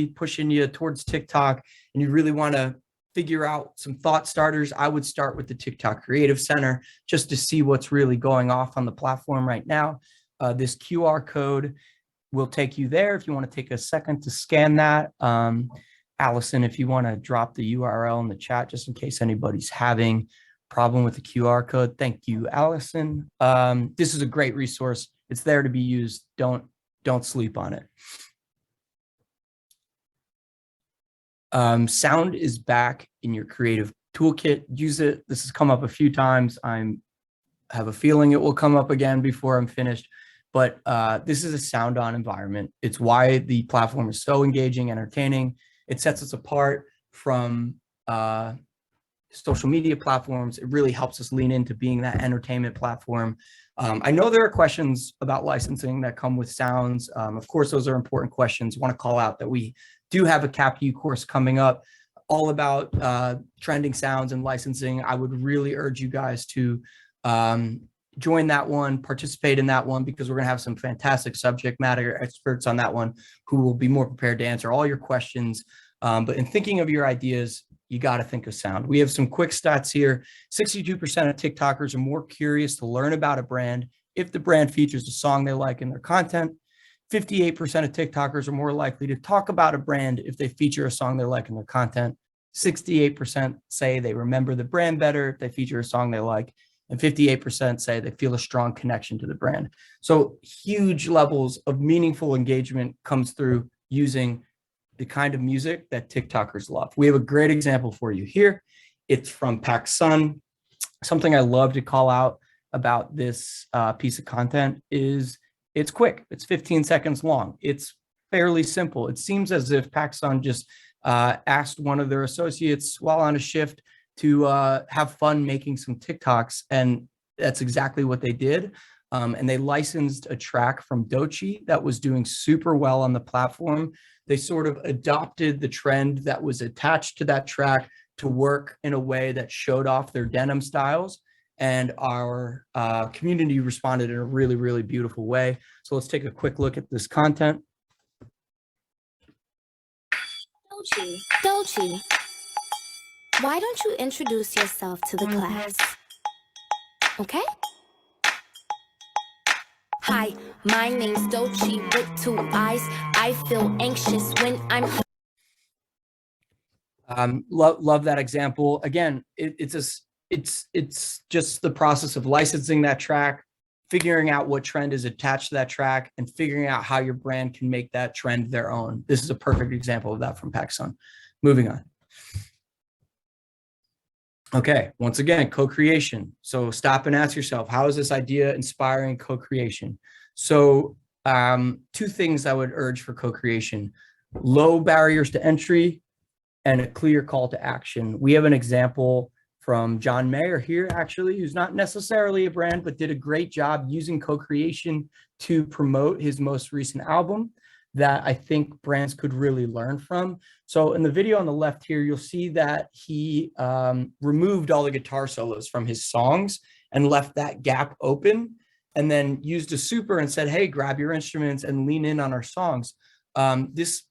pushing you towards TikTok and you really want to figure out some thought starters, I would start with the TikTok Creative Center just to see what's really going off on the platform right now. This QR code will take you there if you want to take a second to scan that. Allison, if you want to drop the URL in the chat just in case anybody's having problem with the QR code. Thank you, Allison. This is a great resource. It's there to be used. Don't sleep on it. Sound is back in your creative toolkit. Use it. This has come up a few times. I have a feeling it will come up again before I'm finished, but this is a sound on environment. It's why the platform is so engaging, entertaining. It sets us apart from social media platforms. It really helps us lean into being that entertainment platform. I know there are questions about licensing that come with sounds. Of course, those are important questions. I want to call out that we do have a CapU course coming up all about trending sounds and licensing. I would really urge you guys to join that one, participate in that one, because we're going to have some fantastic subject matter experts on that one who will be more prepared to answer all your questions. But in thinking of your ideas, you got to think of sound. We have some quick stats here. 62% of TikTokers are more curious to learn about a brand if the brand features a song they like in their content. 58% of TikTokers are more likely to talk about a brand if they feature a song they like in their content. 68% say they remember the brand better if they feature a song they like. And 58% say they feel a strong connection to the brand. So huge levels of meaningful engagement comes through using the kind of music that TikTokers love. We have a great example for you here. It's from PacSun. Something I love to call out about this piece of content is it's quick. It's 15 seconds long. It's fairly simple. It seems as if PacSun just asked one of their associates while on a shift to have fun making some TikToks, and that's exactly what they did. And they licensed a track from Doechii that was doing super well on the platform. They sort of adopted the trend that was attached to that track to work in a way that showed off their denim styles. And our community responded in a really, really beautiful way. So let's take a quick look at this content. Doechii, why don't you introduce yourself to the class? Okay? Hi, my name's Doechii with 2 eyes. I feel anxious when I'm... Love that example. Again, it's just the process of licensing that track, figuring out what trend is attached to that track, and figuring out how your brand can make that trend their own. This is a perfect example of that from PacSun. Moving on. Okay, once again, co-creation. So stop and ask yourself, how is this idea inspiring co-creation? So 2 things I would urge for co-creation: low barriers to entry and a clear call to action. We have an example from John Mayer here, actually, who's not necessarily a brand, but did a great job using co-creation to promote his most recent album that I think brands could really learn from. So in the video on the left here, you'll see that he removed all the guitar solos from his songs and left that gap open, and then used a super and said, hey, grab your instruments and lean in on our songs. This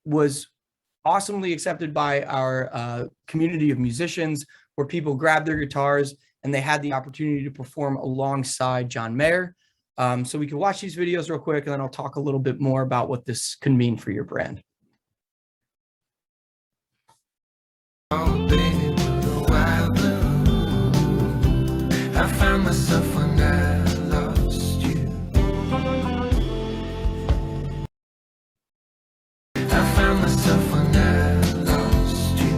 was awesomely accepted by our community of musicians, where people grabbed their guitars and they had the opportunity to perform alongside John Mayer. So we can watch these videos real quick, and then I'll talk a little bit more about what this can mean for your brand. Oh, baby, the wild blue. I found myself when I lost you. I found myself when I lost you.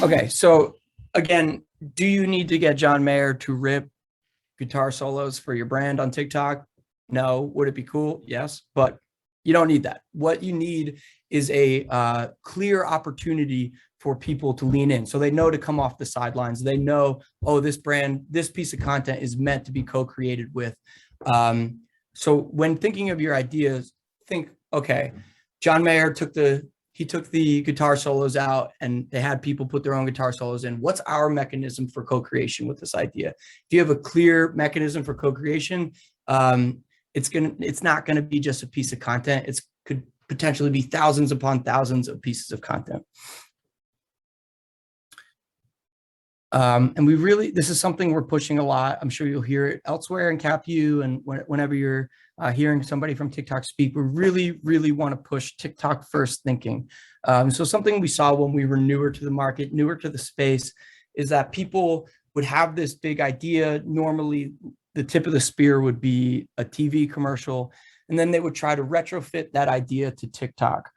Okay, so again, do you need to get John Mayer to rip guitar solos for your brand on TikTok? No. Would it be cool? Yes, but you don't need that. What you need is a clear opportunity for people to lean in, so they know to come off the sidelines. They know, oh, this brand, this piece of content is meant to be co-created with. So when thinking of your ideas, think, okay, John Mayer took the he took the guitar solos out and they had people put their own guitar solos in. What's our mechanism for co-creation with this idea? If you have a clear mechanism for co-creation, it's not gonna be just a piece of content. It could potentially be thousands upon thousands of pieces of content. And this is something we're pushing a lot. I'm sure you'll hear it elsewhere in CapU and whenever you're hearing somebody from TikTok speak, we really want to push TikTok first thinking. So something we saw when we were newer to the market, newer to the space, is that people would have this big idea. Normally, the tip of the spear would be a TV commercial, and then they would try to retrofit that idea to TikTok.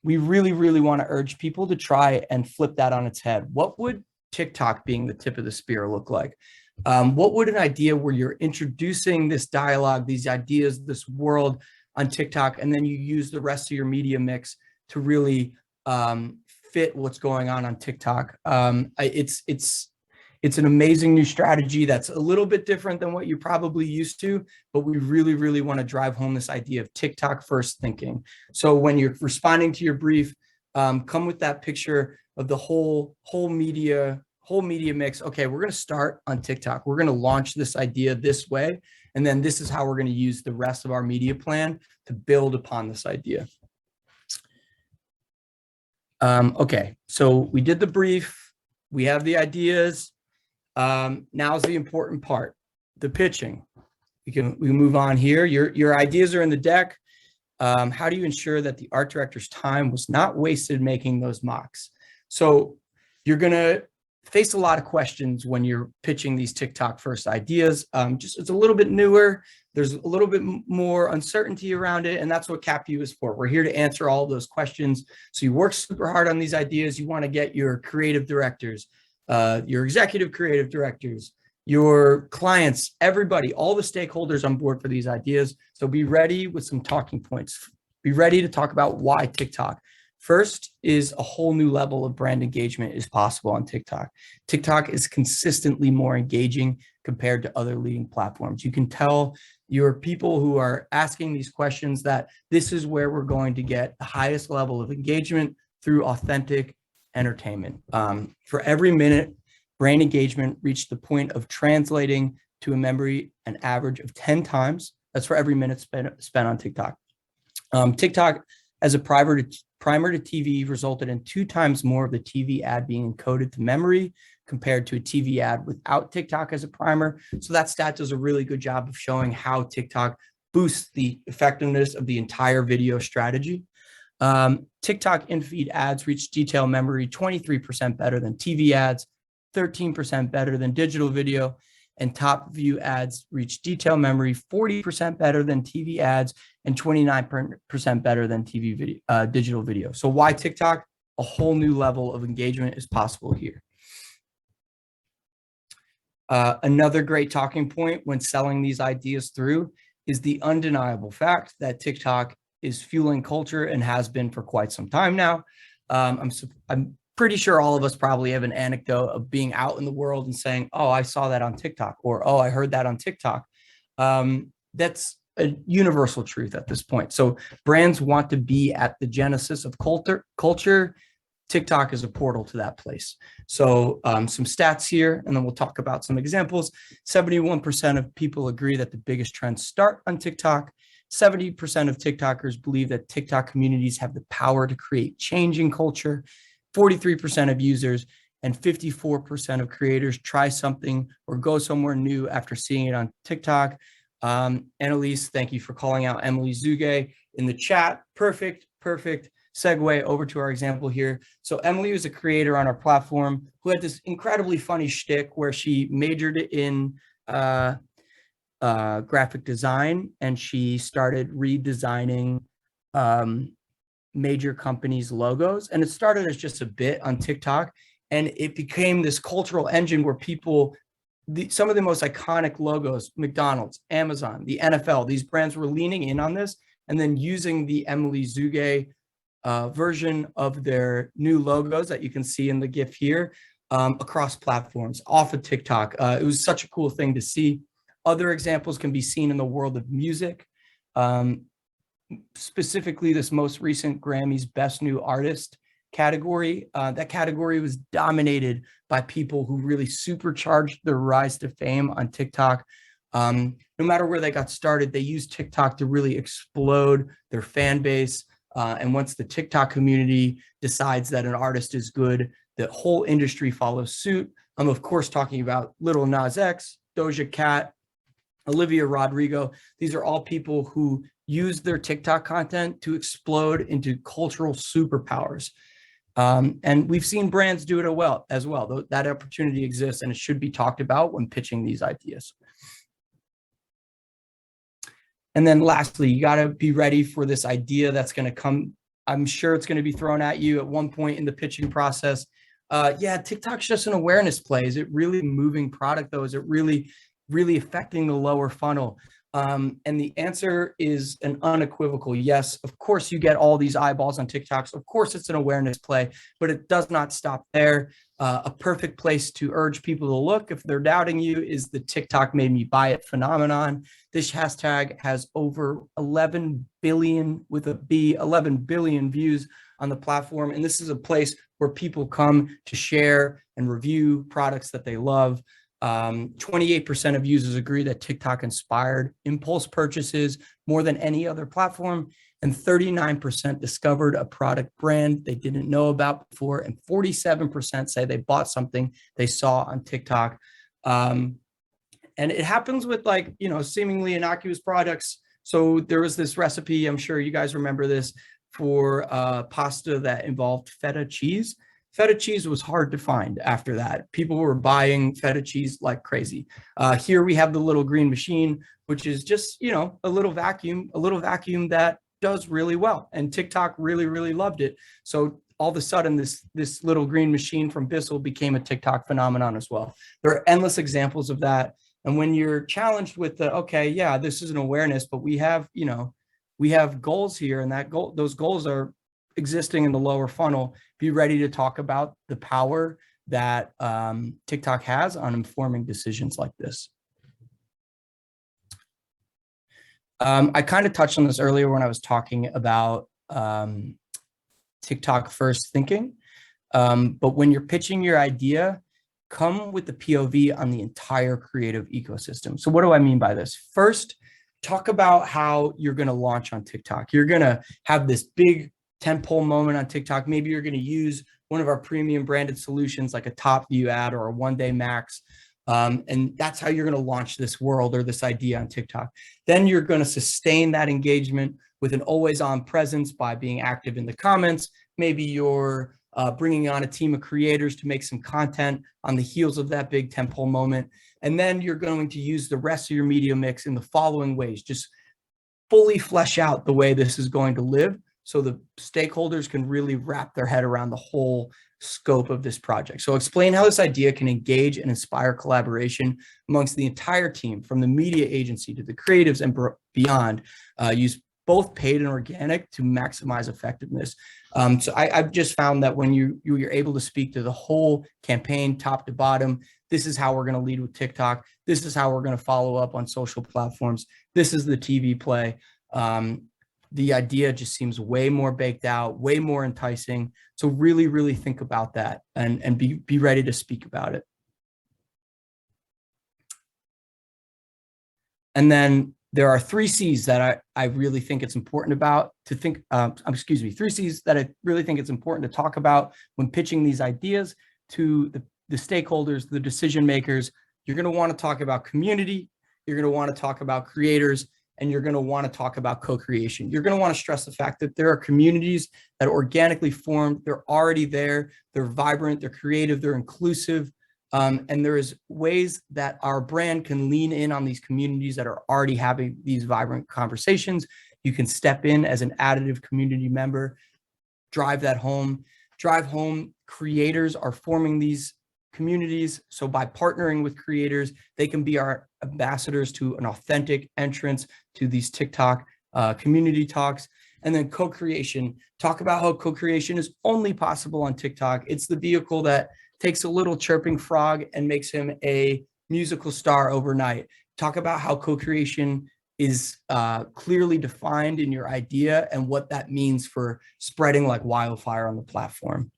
We really want to urge people to try and flip that on its head. What would TikTok being the tip of the spear look like? What would an idea where you're introducing this dialogue, these ideas, this world on TikTok, and then you use the rest of your media mix to really fit what's going on TikTok? It's an amazing new strategy that's a little bit different than what you're probably used to, but we really want to drive home this idea of TikTok first thinking. So when you're responding to your brief, come with that picture of the whole media mix. Okay, we're going to start on TikTok. We're going to launch this idea this way, and then this is how we're going to use the rest of our media plan to build upon this idea. Okay, so we did the brief. We have the ideas. Now's the important part, the pitching. We can move on here. Your ideas are in the deck. How do you ensure that the art director's time was not wasted making those mocks? So you're gonna face a lot of questions when you're pitching these TikTok first ideas. It's a little bit newer. There's a little bit more uncertainty around it, and that's what CapU is for. We're here to answer all of those questions. So you work super hard on these ideas. You want to get your creative directors, your executive creative directors, your clients, everybody, all the stakeholders on board for these ideas. So be ready with some talking points. Be ready to talk about why TikTok. First is a whole new level of brand engagement is possible on TikTok. TikTok is consistently more engaging compared to other leading platforms. You can tell your people who are asking these questions that this is where we're going to get the highest level of engagement through authentic entertainment. For every minute, brand engagement reached the point of translating to a memory an average of 10 times. That's for every minute spent on TikTok. TikTok as a primer to TV resulted in 2 times more of the TV ad being encoded to memory compared to a TV ad without TikTok as a primer. So that stat does a really good job of showing how TikTok boosts the effectiveness of the entire video strategy. TikTok in-feed ads reach detail memory 23% better than TV ads, 13% better than digital video, and top view ads reach detail memory 40% better than TV ads and 29% better than TV video, digital video. So why TikTok? A whole new level of engagement is possible here. Another great talking point when selling these ideas through is the undeniable fact that TikTok is fueling culture and has been for quite some time now. I'm pretty sure all of us probably have an anecdote of being out in the world and saying, oh, I saw that on TikTok, or, oh, I heard that on TikTok. That's a universal truth at this point. So brands want to be at the genesis of culture. TikTok is a portal to that place. So some stats here, and then we'll talk about some examples. 71% of people agree that the biggest trends start on TikTok. 70% of TikTokers believe that TikTok communities have the power to create change in culture. 43% of users and 54% of creators try something or go somewhere new after seeing it on TikTok. Annalise, thank you for calling out Emily Zuge in the chat. Perfect segue over to our example here. So Emily was a creator on our platform who had this incredibly funny shtick where she majored in graphic design, and she started redesigning major companies' logos. And it started as just a bit on TikTok, and it became this cultural engine where people, some of the most iconic logos, McDonald's, Amazon, the NFL, these brands were leaning in on this and then using the Emily Zuge version of their new logos that you can see in the GIF here across platforms off of TikTok. It was such a cool thing to see. Other examples can be seen in the world of music. specifically this most recent Grammy's Best New Artist category. That category was dominated by people who really supercharged their rise to fame on TikTok. No matter where they got started, they used TikTok to really explode their fan base. And once the TikTok community decides that an artist is good, the whole industry follows suit. I'm of course talking about Lil Nas X, Doja Cat, Olivia Rodrigo. These are all people who use their TikTok content to explode into cultural superpowers. And we've seen brands do it as well. That opportunity exists, and it should be talked about when pitching these ideas. And then lastly, you got to be ready for this idea that's going to come. I'm sure it's going to be thrown at you at one point in the pitching process. Yeah, TikTok's just an awareness play. Is it really a moving product though? Is it really affecting the lower funnel? And the answer is an unequivocal yes. Of course, you get all these eyeballs on TikToks. Of course, it's an awareness play, but it does not stop there. A perfect place to urge people to look if they're doubting you is the TikTok made me buy it phenomenon. This hashtag has over 11 billion with a B, 11 billion views on the platform. And this is a place where people come to share and review products that they love. 28% of users agree that TikTok inspired impulse purchases more than any other platform, and 39% discovered a product brand they didn't know about before, and 47% say they bought something they saw on TikTok. And it happens with seemingly innocuous products. So there was this recipe, I'm sure you guys remember this, for pasta that involved feta cheese. Feta cheese was hard to find after that. People were buying feta cheese like crazy. Here we have the little green machine, which is just, a little vacuum that does really well. And TikTok really, really loved it. So all of a sudden, this little green machine from Bissell became a TikTok phenomenon as well. There are endless examples of that. And when you're challenged with this is an awareness, but we have goals here, and those goals are existing in the lower funnel. Be ready to talk about the power that TikTok has on informing decisions like this. I kind of touched on this earlier when I was talking about TikTok first thinking. But when you're pitching your idea, come with the POV on the entire creative ecosystem. So what do I mean by this? First, talk about how you're going to launch on TikTok. You're going to have this big tentpole moment on TikTok. Maybe you're going to use one of our premium branded solutions like a top view ad or a one day max. And that's how you're going to launch this world or this idea on TikTok. Then you're going to sustain that engagement with an always on presence by being active in the comments. Maybe you're bringing on a team of creators to make some content on the heels of that big tentpole moment. And then you're going to use the rest of your media mix in the following ways. Just fully flesh out the way this is going to live, so the stakeholders can really wrap their head around the whole scope of this project. So explain how this idea can engage and inspire collaboration amongst the entire team, from the media agency to the creatives and beyond. Use both paid and organic to maximize effectiveness. So I've just found that when you're able to speak to the whole campaign, top to bottom, this is how we're going to lead with TikTok. This is how we're going to follow up on social platforms. This is the TV play. The idea just seems way more baked out, way more enticing. So really, really think about that and be ready to speak about it. And then there are 3 C's that I really think it's important to think, 3 C's that I really think it's important to talk about when pitching these ideas to the stakeholders, the decision makers. You're going to want to talk about community. You're going to want to talk about creators, and you're going to want to talk about co-creation. You're going to want to stress the fact that there are communities that organically formed. They're already there. They're vibrant. They're creative. They're inclusive. And there is ways that our brand can lean in on these communities that are already having these vibrant conversations. You can step in as an additive community member, drive home. Creators are forming these communities. So by partnering with creators, they can be our ambassadors to an authentic entrance to these TikTok community talks. And then co-creation. Talk about how co-creation is only possible on TikTok. It's the vehicle that takes a little chirping frog and makes him a musical star overnight. Talk about how co-creation is clearly defined in your idea and what that means for spreading like wildfire on the platform.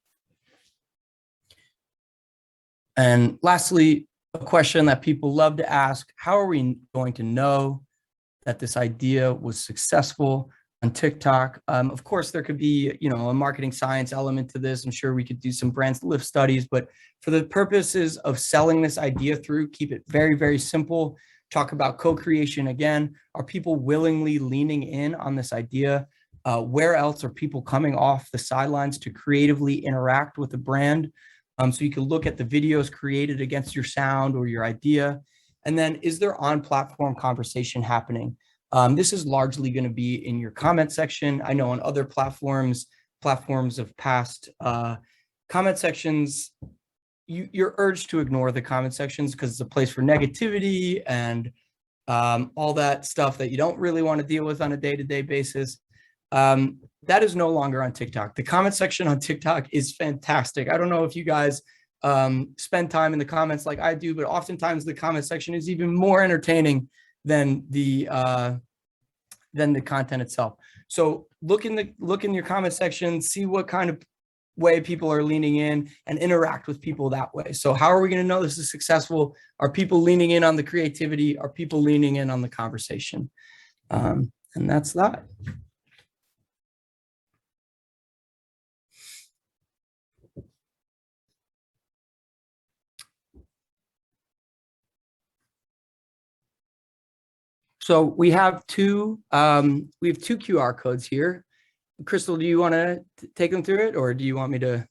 And lastly, a question that people love to ask: how are we going to know that this idea was successful on TikTok? Of course, there could be, a marketing science element to this. I'm sure we could do some brand lift studies, but for the purposes of selling this idea through, keep it very, very simple. Talk about co-creation again. Are people willingly leaning in on this idea? Where else are people coming off the sidelines to creatively interact with the brand? So you can look at the videos created against your sound or your idea. And then, is there on-platform conversation happening? This is largely going to be in your comment section. I know on other platforms of past comment sections, you're urged to ignore the comment sections because it's a place for negativity and all that stuff that you don't really want to deal with on a day-to-day basis. That is no longer on TikTok. The comment section on TikTok is fantastic. I don't know if you guys spend time in the comments like I do, but oftentimes the comment section is even more entertaining than the content itself. So look in your comment section, see what kind of way people are leaning in, and interact with people that way. So how are we going to know this is successful? Are people leaning in on the creativity? Are people leaning in on the conversation? And that's that. So we have two QR codes here. Crystal, do you want to take them through it, or do you want me to?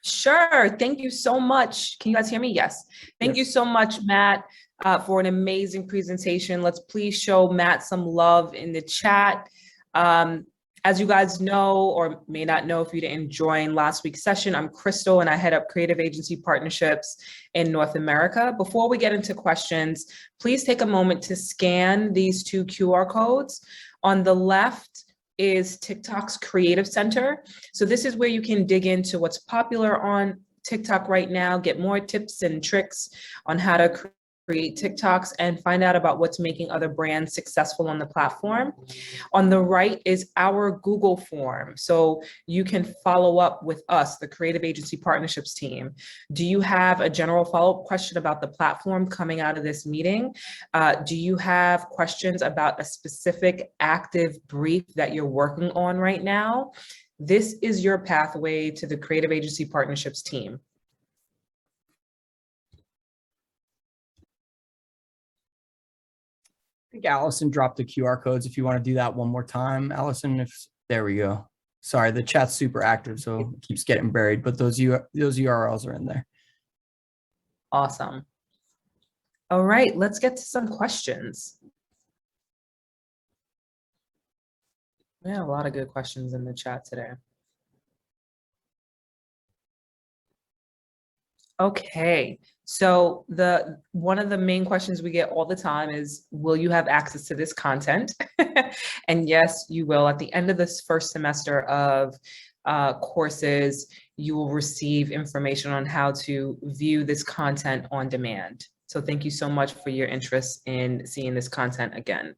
Sure. Thank you so much. Can you guys hear me? Yes. Thank you so much, Matt, for an amazing presentation. Let's please show Matt some love in the chat. As you guys know, or may not know if you didn't join last week's session, I'm Crystal and I head up creative agency partnerships in North America. Before we get into questions, please take a moment to scan these two QR codes. On the left is TikTok's Creative Center. So this is where you can dig into what's popular on TikTok right now, get more tips and tricks on how to create TikToks and find out about what's making other brands successful on the platform. On the right is our Google form. So you can follow up with us, the Creative Agency Partnerships team. Do you have a general follow-up question about the platform coming out of this meeting? Do you have questions about a specific active brief that you're working on right now? This is your pathway to the Creative Agency Partnerships team. I think Allison dropped the QR codes. If you want to do that one more time, Allison, there we go. Sorry, the chat's super active, so it keeps getting buried, but those URLs are in there. Awesome. All right, let's get to some questions. We have a lot of good questions in the chat today. Okay, so one of the main questions we get all the time is, will you have access to this content? And yes, you will. At the end of this first semester of courses, you will receive information on how to view this content on demand. So thank you so much for your interest in seeing this content again.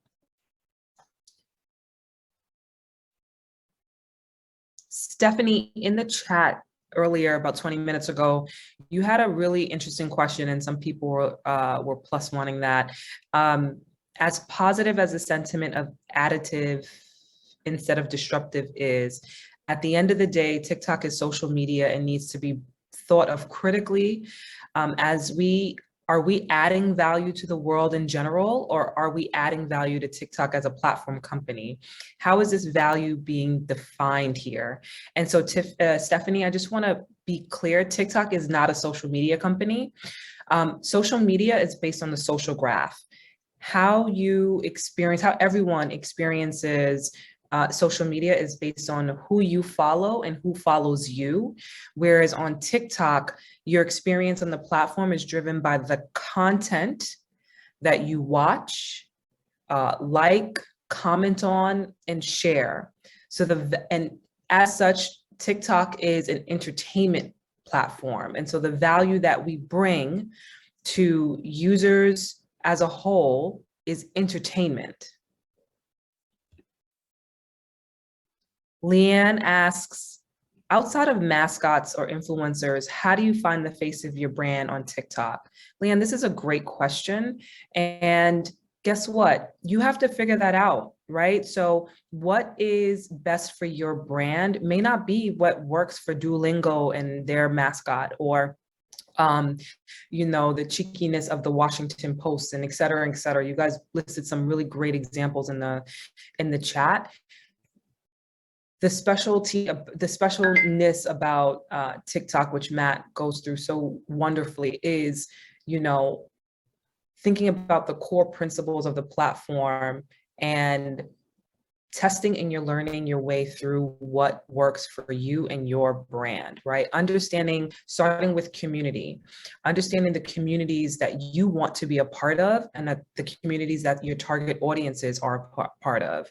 Stephanie, in the chat earlier, about 20 minutes ago, you had a really interesting question, and some people were plus wanting that. As positive as the sentiment of additive instead of disruptive is, at the end of the day, TikTok is social media and needs to be thought of critically. Are we adding value to the world in general, or are we adding value to TikTok as a platform company? How is this value being defined here? And so Stephanie, I just want to be clear, TikTok is not a social media company. Social media is based on the social graph. How everyone experiences social media is based on who you follow and who follows you. Whereas on TikTok, your experience on the platform is driven by the content that you watch, like, comment on, and share. And as such, TikTok is an entertainment platform. And so the value that we bring to users as a whole is entertainment. Leanne asks, outside of mascots or influencers, how do you find the face of your brand on TikTok? Leanne, this is a great question. And guess what? You have to figure that out, right? So what is best for your brand may not be what works for Duolingo and their mascot, or the cheekiness of the Washington Post, and et cetera, et cetera. You guys listed some really great examples in the chat. The specialness about TikTok, which Matt goes through so wonderfully, is, thinking about the core principles of the platform and testing and you're learning your way through what works for you and your brand, right? Starting with community, understanding the communities that you want to be a part of and that the communities that your target audiences are part of.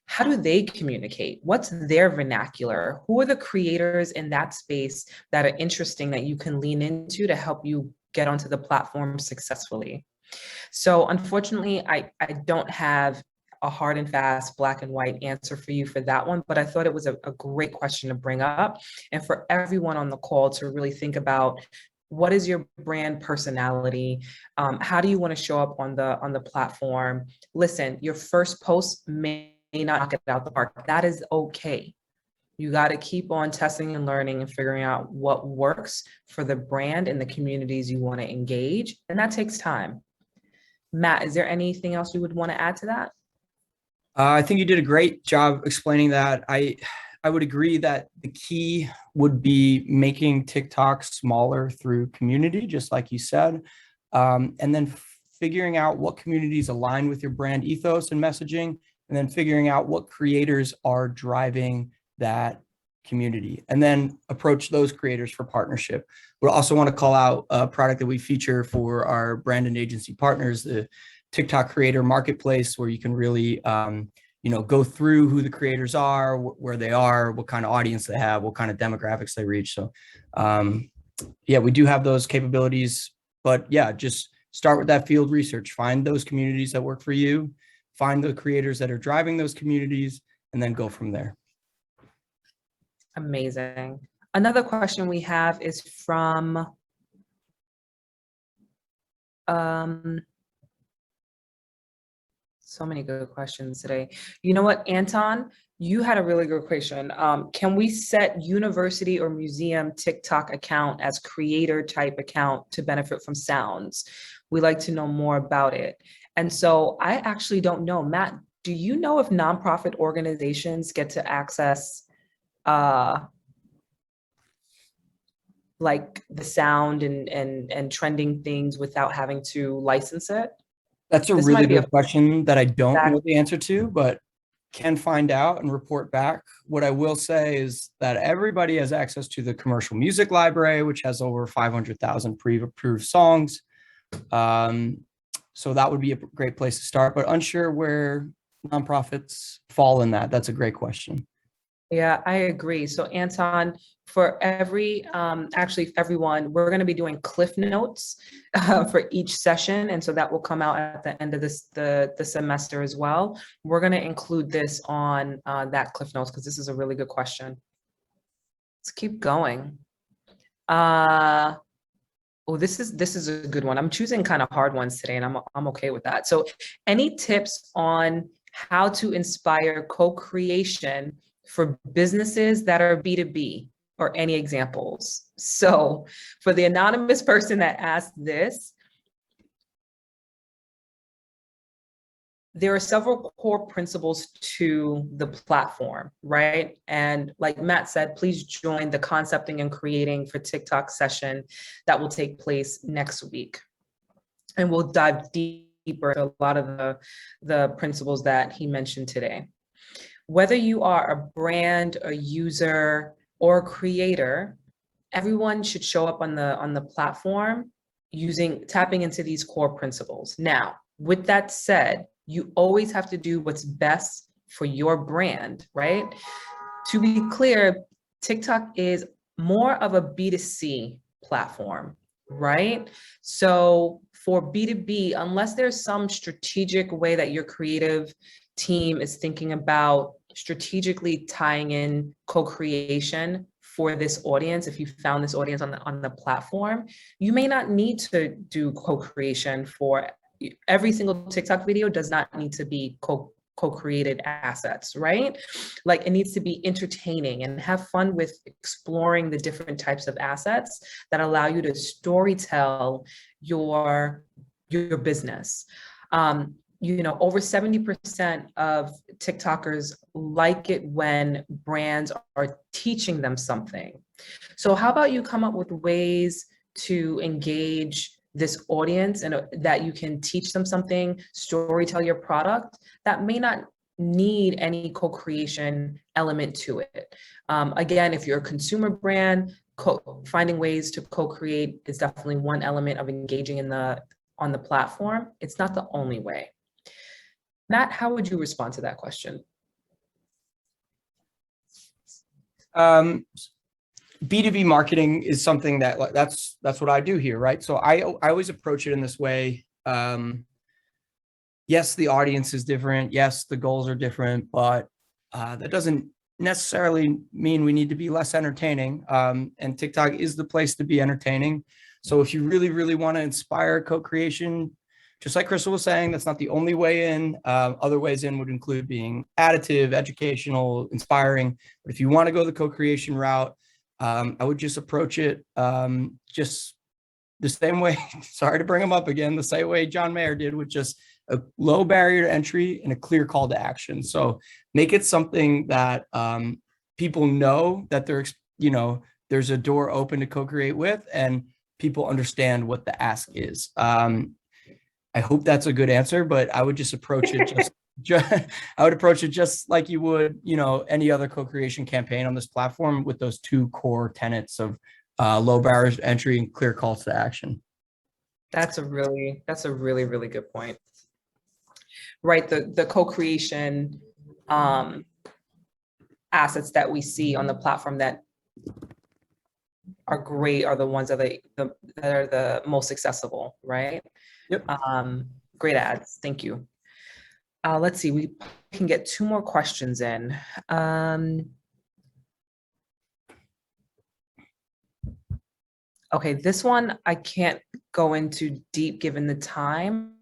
How do they communicate? What's their vernacular? Who are the creators in that space that are interesting that you can lean into to help you get onto the platform successfully? So unfortunately, I don't have a hard and fast black and white answer for you for that one, but I thought it was a great question to bring up, and for everyone on the call to really think about, what is your brand personality? How do you want to show up on the platform? Listen, your first post may not knock it out the park. That is okay. You got to keep on testing and learning and figuring out what works for the brand and the communities you want to engage, and that takes time. Matt, is there anything else you would want to add to that? I think you did a great job explaining that. I would agree that the key would be making TikTok smaller through community, just like you said, and then figuring out what communities align with your brand ethos and messaging, and then figuring out what creators are driving that community, and then approach those creators for partnership. We also want to call out a product that we feature for our brand and agency partners, the TikTok Creator Marketplace, where you can really, go through who the creators are, where they are, what kind of audience they have, what kind of demographics they reach. So, we do have those capabilities, but just start with that field research, find those communities that work for you, find the creators that are driving those communities, and then go from there. Amazing. Another question we have is from so many good questions today. You know what, Anton, you had a really good question. Can we set university or museum TikTok account as creator type account to benefit from sounds? We like to know more about it. And so I actually don't know. Matt, do you know if nonprofit organizations get to access like the sound and trending things without having to license it? That's a This really might be good question that I don't know Exactly. the answer to, but can find out and report back. What I will say is that everybody has access to the commercial music library, which has over 500,000 pre-approved songs. So that would be a great place to start, but unsure where nonprofits fall in that. That's a great question. Yeah, I agree. So Anton, for everyone, we're going to be doing cliff notes for each session. And so that will come out at the end of the semester as well. We're going to include this on that cliff notes because this is a really good question. Let's keep going. Oh, this is a good one. I'm choosing kind of hard ones today, and I'm okay with that. So any tips on how to inspire co-creation for businesses that are B2B, or any examples? So for the anonymous person that asked this, there are several core principles to the platform, right? And like Matt said, please join the concepting and creating for TikTok session that will take place next week. And we'll dive deeper into a lot of the principles that he mentioned today. Whether you are a brand, a user, or a creator, everyone should show up on the platform tapping into these core principles. Now, with that said, you always have to do what's best for your brand, right? To be clear, TikTok is more of a B2C platform, right? So for B2B, unless there's some strategic way that your creative team is thinking about strategically tying in co-creation for this audience, if you found this audience on the platform, you may not need to do co-creation for every single TikTok video. Does not need to be co-created assets, right? Like, it needs to be entertaining and have fun with exploring the different types of assets that allow you to storytell your business. Over 70% of TikTokers like it when brands are teaching them something. So how about you come up with ways to engage this audience and that you can teach them something, storytell your product that may not need any co-creation element to it. Again, if you're a consumer brand, finding ways to co-create is definitely one element of engaging on the platform. It's not the only way. Matt, how would you respond to that question? B2B marketing is something that's what I do here, right? So I always approach it in this way. Yes, the audience is different. Yes, the goals are different, but that doesn't necessarily mean we need to be less entertaining. And TikTok is the place to be entertaining. So if you really, really want to inspire co-creation, just like Crystal was saying, that's not the only way in. Other ways in would include being additive, educational, inspiring. But if you want to go the co-creation route, I would just approach it just the same way. Sorry to bring them up again, the same way John Mayer did, with just a low barrier to entry and a clear call to action. So make it something that people know that there's a door open to co-create with, and people understand what the ask is. I hope that's a good answer, but I would just approach it I would approach it just like you would, any other co-creation campaign on this platform, with those two core tenets of low barriers to entry and clear calls to action. That's a really, really good point. Right, the co-creation assets that we see on the platform that are great are the ones that are the most accessible, right? Yep. Great ads, thank you. Let's see, we can get 2 more questions in. Okay, this one I can't go into deep given the time.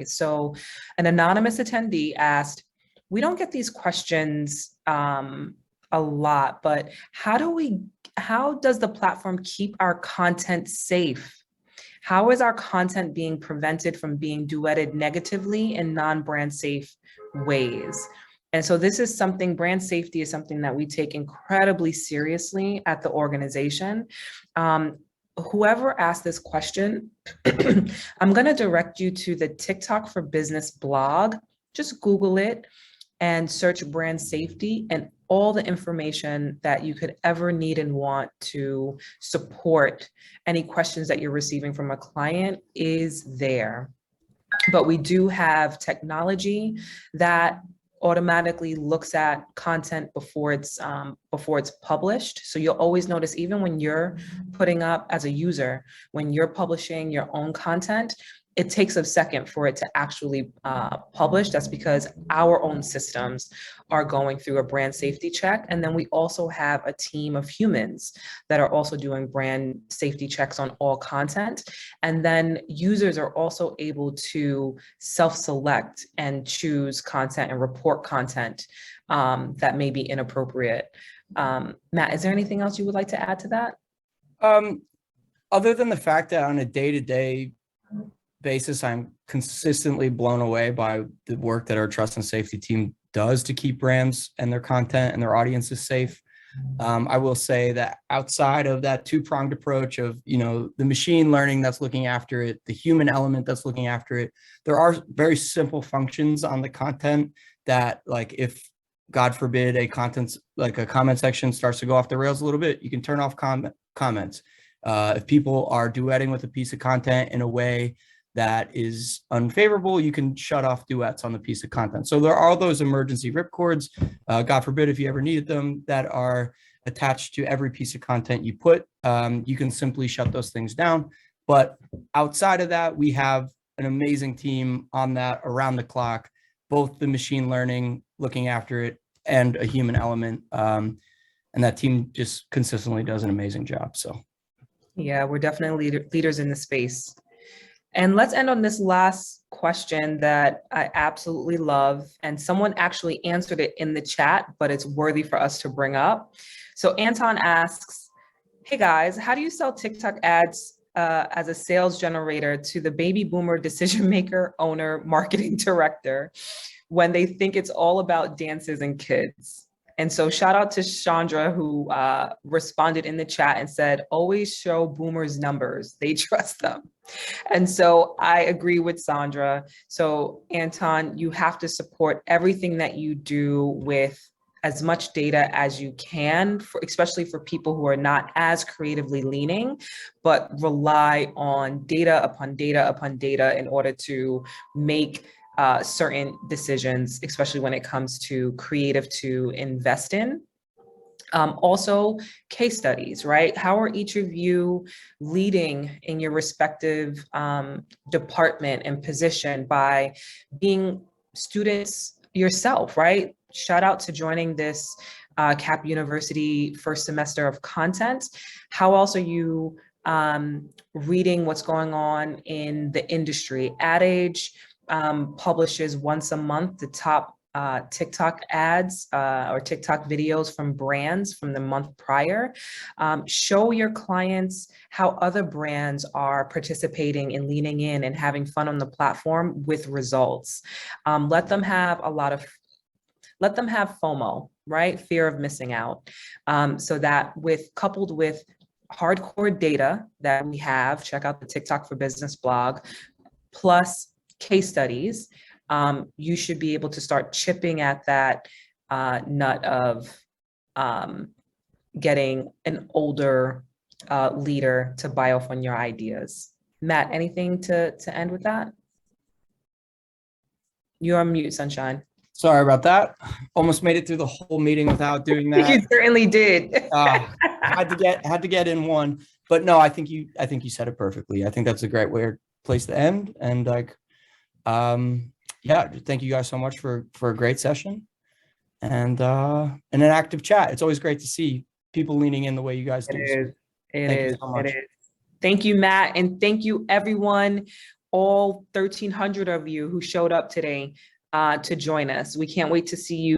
So an anonymous attendee asked, we don't get these questions a lot, but how does the platform keep our content safe? How is our content being prevented from being duetted negatively in non-brand safe ways? And so this is something, brand safety is something that we take incredibly seriously at the organization. Whoever asked this question, I'm going to direct you to the TikTok for Business blog. Just Google it and search brand safety, and all the information that you could ever need and want to support any questions that you're receiving from a client is there. But we do have technology that automatically looks at content before it's published. So you'll always notice, even when you're putting up as a user, when you're publishing your own content, it takes a second for it to actually publish. That's because our own systems are going through a brand safety check. And then we also have a team of humans that are also doing brand safety checks on all content. And then users are also able to self-select and choose content and report content that may be inappropriate. Matt, is there anything else you would like to add to that? Other than the fact that on a day-to-day basis, I'm consistently blown away by the work that our trust and safety team does to keep brands and their content and their audiences safe. I will say that outside of that two-pronged approach of, the machine learning that's looking after it, the human element that's looking after it, there are very simple functions on the content that, like, if God forbid a comment section starts to go off the rails a little bit, you can turn off comments. If people are duetting with a piece of content in a way that is unfavorable, you can shut off duets on the piece of content. So there are those emergency ripcords, God forbid, if you ever needed them, that are attached to every piece of content you put. You can simply shut those things down. But outside of that, we have an amazing team on that around the clock, both the machine learning, looking after it, and a human element. And that team just consistently does an amazing job. So Yeah, we're definitely leaders in the space. And let's end on this last question that I absolutely love. And someone actually answered it in the chat, but it's worthy for us to bring up. So Anton asks, hey guys, how do you sell TikTok ads as a sales generator to the baby boomer decision maker, owner, marketing director when they think it's all about dances and kids? And so shout out to Chandra, who responded in the chat and said, always show boomers numbers, they trust them. And so I agree with Sandra. So Anton, you have to support everything that you do with as much data as you can, especially for people who are not as creatively leaning, but rely on data upon data upon data in order to make certain decisions, especially when it comes to creative to invest in. Also, case studies, right? How are each of you leading in your respective department and position by being students yourself, right? Shout out to joining this CAP University first semester of content. How else are you reading what's going on in the industry? Ad Age publishes once a month the top TikTok ads or TikTok videos from brands from the month prior. Show your clients how other brands are participating and leaning in and having fun on the platform with results. Let them have FOMO, right? Fear of missing out. So that coupled with hardcore data that we have, check out the TikTok for Business blog, plus case studies, you should be able to start chipping at that nut of getting an older leader to buy off on your ideas. Matt, anything to end with that? You're on mute, Sunshine. sorry about that. Almost made it through the whole meeting without doing that. You certainly did. Had to get in one, but no, I think you said it perfectly. I think that's a great place to end. And like, yeah, thank you guys so much for a great session and an active chat. It's always great to see people leaning in the way you guys do. It is. Thank you, Matt. And thank you everyone, all 1,300 of you who showed up today to join us. We can't wait to see you